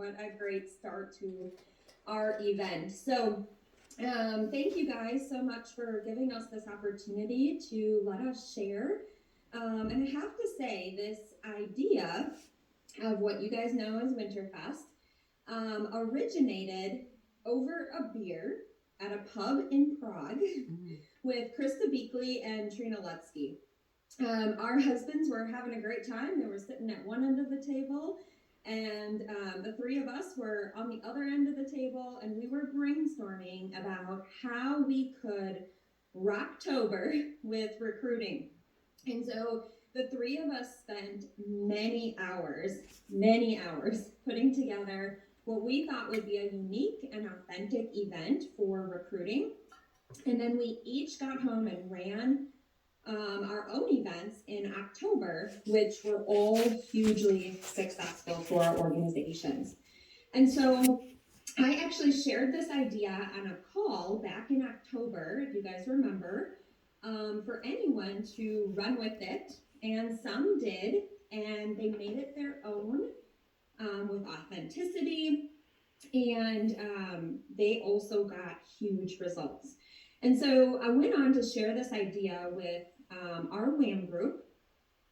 What a great start to our event. So, thank you guys so much for giving us this opportunity to let us share. And I have to say, this idea of what you guys know as Winterfest originated over a beer at a pub in Prague with Krista Beakley and Trina Lutsky. Our husbands were having a great time. They were sitting at one end of the table, and the three of us were on the other end of the table, and we were brainstorming about how we could rocktober with recruiting. And so the three of us spent many hours putting together what we thought would be a unique and authentic event for recruiting. And then we each got home and ran our own events in October, which were all hugely successful for our organizations. And so I actually shared this idea on a call back in October, if you guys remember, for anyone to run with it. And some did, and they made it their own with authenticity, and they also got huge results. And so I went on to share this idea with our WAM group,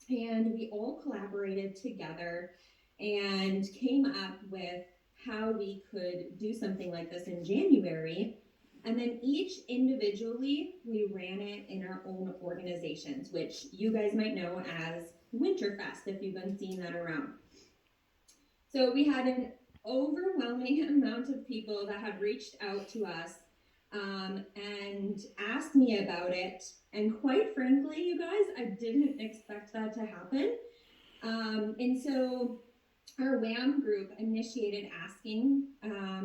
and we all collaborated together and came up with how we could do something like this in January. And then each individually, we ran it in our own organizations, which you guys might know as Winterfest, if you've been seeing that around. So we had an overwhelming amount of people that had reached out to us and asked me about it. And quite frankly, you guys, I didn't expect that to happen. And so our WAM group initiated asking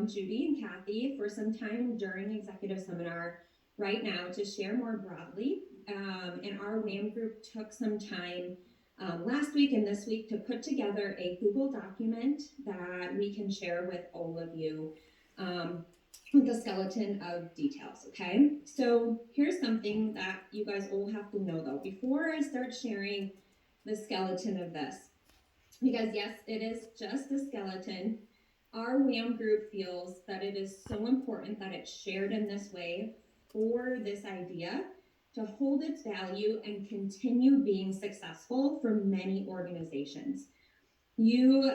Judy and Kathy for some time during executive seminar right now to share more broadly. And our WAM group took some time last week and this week to put together a Google document that we can share with all of you with a skeleton of details, okay? So here's something that you guys all have to know though, before I start sharing the skeleton of this, because yes, it is just a skeleton. Our WAM group feels that it is so important that it's shared in this way for this idea to hold its value and continue being successful for many organizations. You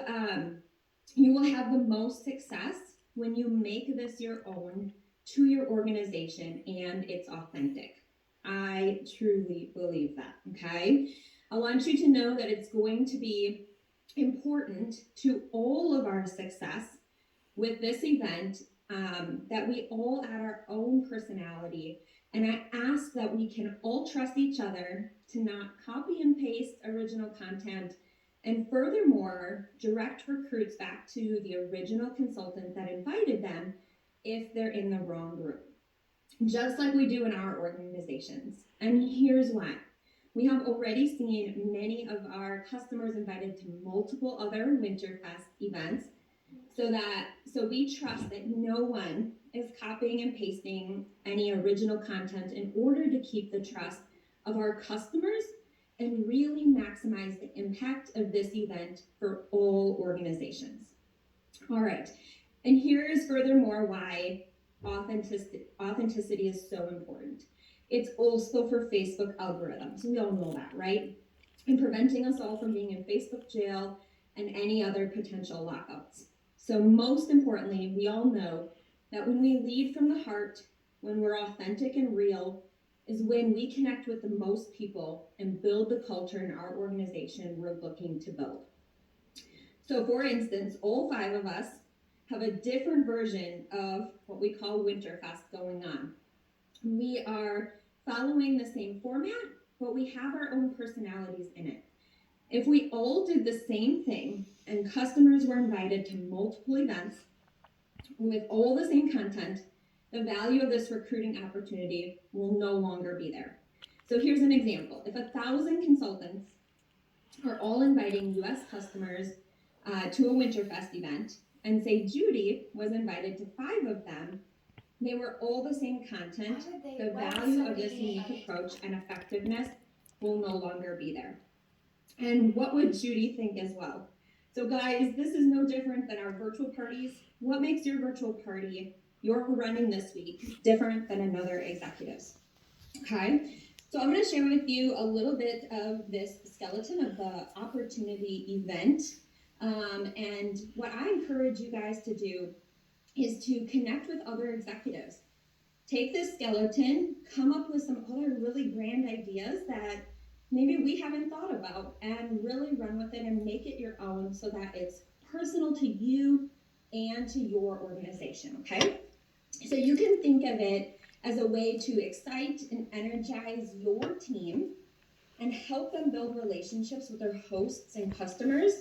will have the most success when you make this your own to your organization and it's authentic. I truly believe that, okay? I want you to know that it's going to be important to all of our success with this event that we all add our own personality. And I ask that we can all trust each other to not copy and paste original content, and furthermore, direct recruits back to the original consultant that invited them if they're in the wrong group, just like we do in our organizations. And here's why. We have already seen many of our customers invited to multiple other Winterfest events, so we trust that no one is copying and pasting any original content in order to keep the trust of our customers and really maximize the impact of this event for all organizations. All right, and here is furthermore why authenticity is so important. It's also for Facebook algorithms. We all know that, right? And preventing us all from being in Facebook jail and any other potential lockouts. So most importantly, we all know that when we lead from the heart, when we're authentic and real, is when we connect with the most people and build the culture in our organization we're looking to build. So for instance, all 5 of us have a different version of what we call Winterfest going on. We are following the same format, but we have our own personalities in it. If we all did the same thing and customers were invited to multiple events with all the same content, the value of this recruiting opportunity will no longer be there. So here's an example. If 1,000 consultants are all inviting US customers to a Winterfest event, and say Judy was invited to 5 of them, they were all the same content, the value of this unique approach and effectiveness will no longer be there. And what would Judy think as well? So guys, this is no different than our virtual parties. What makes your virtual party you're running this week different than another executive's? Okay, so I'm going to share with you a little bit of this skeleton of the opportunity event. And what I encourage you guys to do is to connect with other executives. Take this skeleton, come up with some other really grand ideas that maybe we haven't thought about, and really run with it and make it your own so that it's personal to you and to your organization, okay? So you can think of it as a way to excite and energize your team and help them build relationships with their hosts and customers,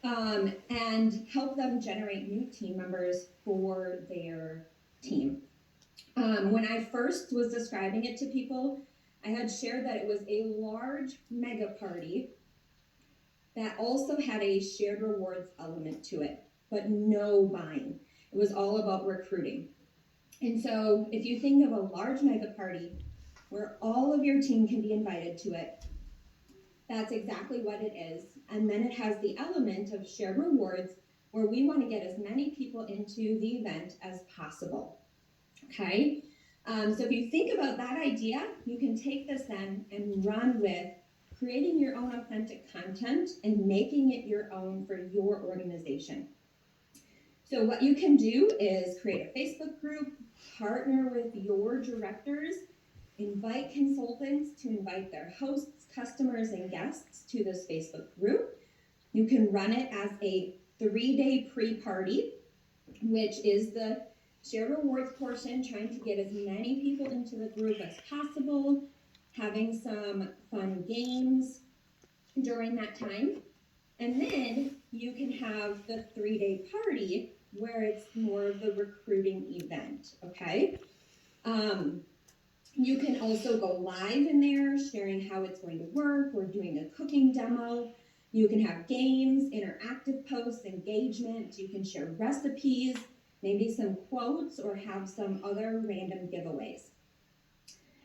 and help them generate new team members for their team. When I first was describing it to people, I had shared that it was a large mega party that also had a shared rewards element to it, but no buying. It was all about recruiting. And so if you think of a large mega party where all of your team can be invited to it, that's exactly what it is. And then it has the element of shared rewards where we want to get as many people into the event as possible. Okay, so if you think about that idea, you can take this then and run with creating your own authentic content and making it your own for your organization. So what you can do is create a Facebook group, partner with your directors, invite consultants to invite their hosts, customers, and guests to this Facebook group. You can run it as a 3-day pre-party, which is the shared rewards portion, trying to get as many people into the group as possible, having some fun games during that time. And then you can have the 3-day party where it's more of the recruiting event, okay? You can also go live in there, sharing how it's going to work. We're doing a cooking demo. You can have games, interactive posts, engagement. You can share recipes, maybe some quotes, or have some other random giveaways.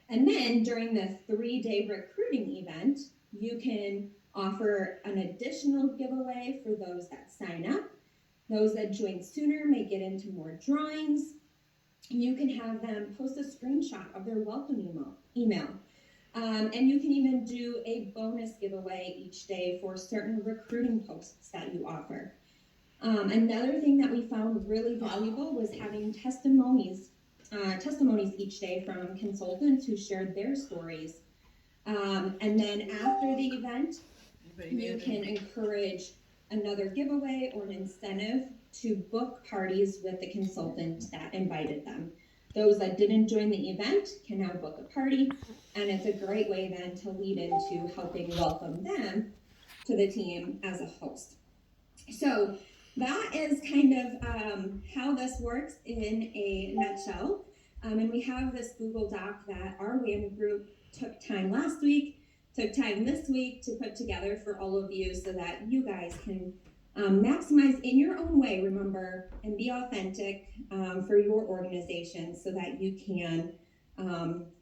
And then during the 3-day recruiting event, you can offer an additional giveaway for those that sign up. Those that join sooner may get into more drawings. You can have them post a screenshot of their welcome email. And you can even do a bonus giveaway each day for certain recruiting posts that you offer. Another thing that we found really valuable was having testimonies each day from consultants who shared their stories. And then after the event, you can encourage another giveaway or an incentive to book parties with the consultant that invited them. Those that didn't join the event can now book a party, and it's a great way then to lead into helping welcome them to the team as a host. So that is kind of how this works in a nutshell. And we have this Google Doc that our WAM group took time last week, took time this week to put together for all of you so that you guys can maximize in your own way, remember, and be authentic for your organization so that you can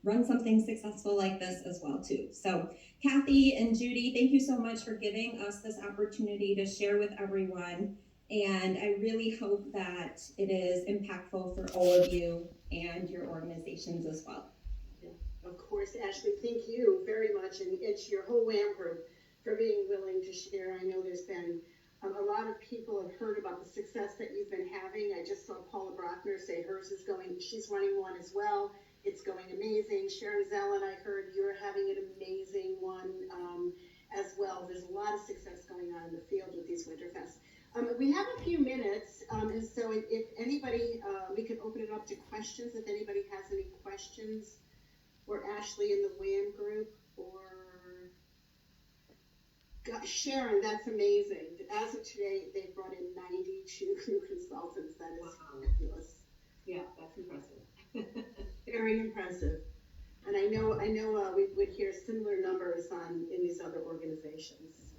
run something successful like this as well too. So Kathy and Judy, thank you so much for giving us this opportunity to share with everyone. And I really hope that it is impactful for all of you and your organizations as well. Of course, Ashley, thank you very much, and it's your whole WAM group for being willing to share. I know there's been a lot of people have heard about the success that you've been having. I just saw Paula Brockner say hers is going, she's running one as well. It's going amazing. Sharon Zellin, I heard you're having an amazing one as well. There's a lot of success going on in the field with these Winterfests. We have a few minutes, and so if anybody, we can open it up to questions if anybody has any questions. Or Ashley in the WAM group, or Sharon, that's amazing. As of today, they've brought in 92 new consultants. That is fabulous. Yeah, that's impressive. Very impressive. And I know we would hear similar numbers in these other organizations.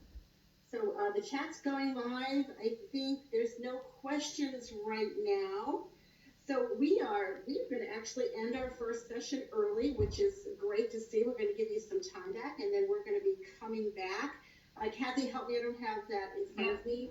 So the chat's going live. I think there's no questions right now. So we're going to actually end our first session early, which is great to see. We're going to give you some time back, and then we're going to be coming back Kathy, help me, I don't have that in front of me.